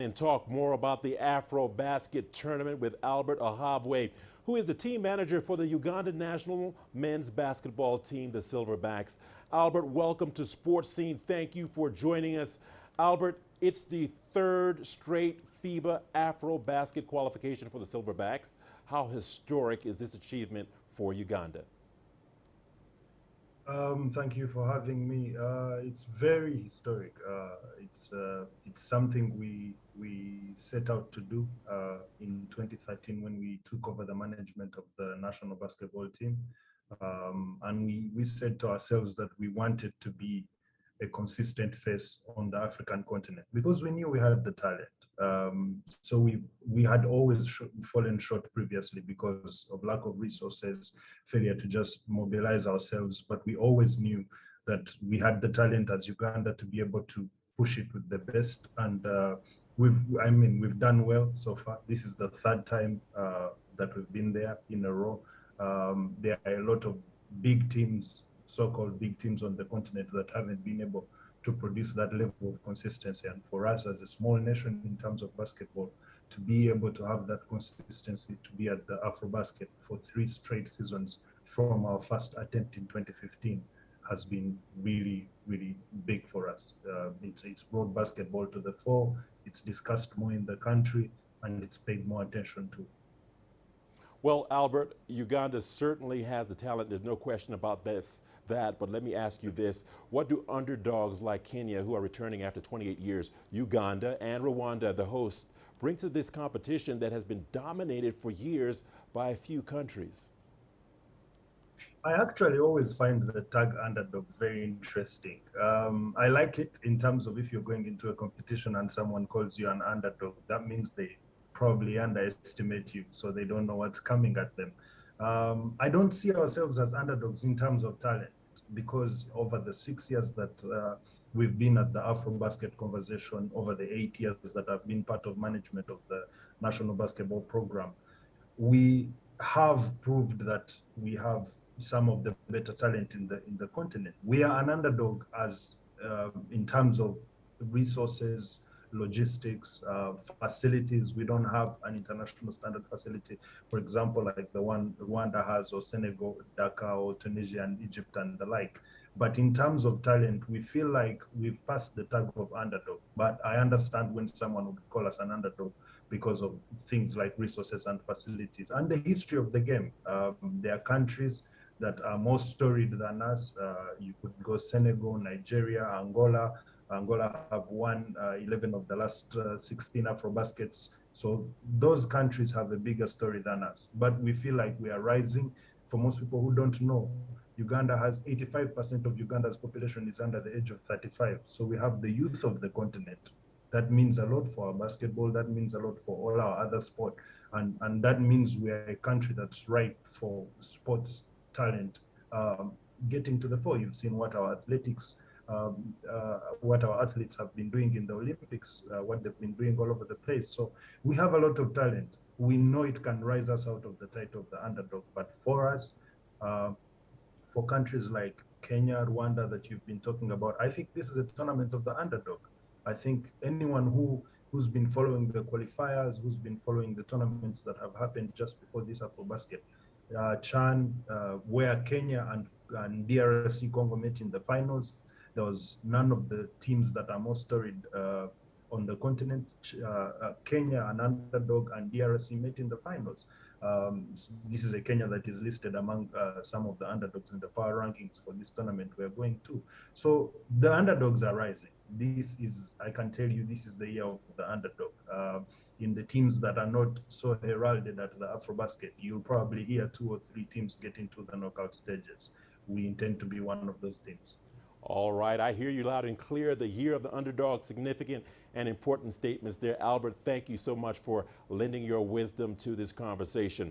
and talk more about the Afro-Basket tournament with Albert Ahabwe, who is the team manager for the Uganda national men's basketball team, the Silverbacks. Albert, welcome to Sports Scene. Thank you for joining us. Albert, it's the third straight FIBA Afro-Basket qualification for the Silverbacks. How historic is this achievement for Uganda? Thank you for having me. It's very historic. It's something we set out to do in 2013 when we took over the management of the national basketball team, and we said to ourselves that we wanted to be a consistent face on the African continent because we knew we had the talent. So we had always fallen short previously because of lack of resources, failure to just mobilize ourselves. But we always knew that we had the talent as Uganda to be able to push it with the best. And we've done well so far. This is the third time that we've been there in a row. There are a lot of big teams, so-called big teams on the continent that haven't been able to produce that level of consistency. And for us as a small nation in terms of basketball, to be able to have that consistency, to be at the Afro-Basket for 3 straight seasons from our first attempt in 2015 has been really, really big for us. It's brought basketball to the fore, it's discussed more in the country, and it's paid more attention to. Well, Albert, Uganda certainly has the talent. There's no question about that. But let me ask you this. What do underdogs like Kenya, who are returning after 28 years, Uganda and Rwanda, the hosts, bring to this competition that has been dominated for years by a few countries? I actually always find the tag underdog very interesting. I like it in terms of if you're going into a competition and someone calls you an underdog, that means they probably underestimate you, so they don't know what's coming at them. I don't see ourselves as underdogs in terms of talent because over the 6 years that we've been at the Afro-Basket conversation, over the 8 years that I've been part of management of the national basketball program, we have proved that we have some of the better talent in the continent. We are an underdog as in terms of resources, logistics, facilities. We don't have an international standard facility, for example, like the one Rwanda has, or Senegal, Dakar, or Tunisia and Egypt and the like. But in terms of talent, we feel like we've passed the tag of underdog. But I understand when someone would call us an underdog because of things like resources and facilities and the history of the game. There are countries that are more storied than us. You could go Senegal, Nigeria, Angola. Angola have won 11 of the last 16 Afro-Baskets. So those countries have a bigger story than us. But we feel like we are rising. For most people who don't know, Uganda has 85% of Uganda's population is under the age of 35. So we have the youth of the continent. That means a lot for our basketball. That means a lot for all our other sport. And that means we are a country that's ripe for sports talent getting to the fore. You've seen what our athletics, what our athletes have been doing in the Olympics, what they've been doing all over the place. So we have a lot of talent. We know it can rise us out of the title of the underdog. But for us, for countries like Kenya, Rwanda that you've been talking about, I think this is a tournament of the underdog. I think anyone who's been following the qualifiers, who's been following the tournaments that have happened just before this Afro-Basket, Chan, where Kenya and DRC Congo met in the finals, there was none of the teams that are more storied on the continent. Kenya, an underdog, and DRC met in the finals. This is a Kenya that is listed among some of the underdogs in the power rankings for this tournament we're going to. So the underdogs are rising. This is, I can tell you, this is the year of the underdog. In the teams that are not so heralded at the Afro-Basket, you'll probably hear 2 or 3 teams get into the knockout stages. We intend to be one of those teams. All right, I hear you loud and clear. The year of the underdog, significant and important statements there. Albert, thank you so much for lending your wisdom to this conversation.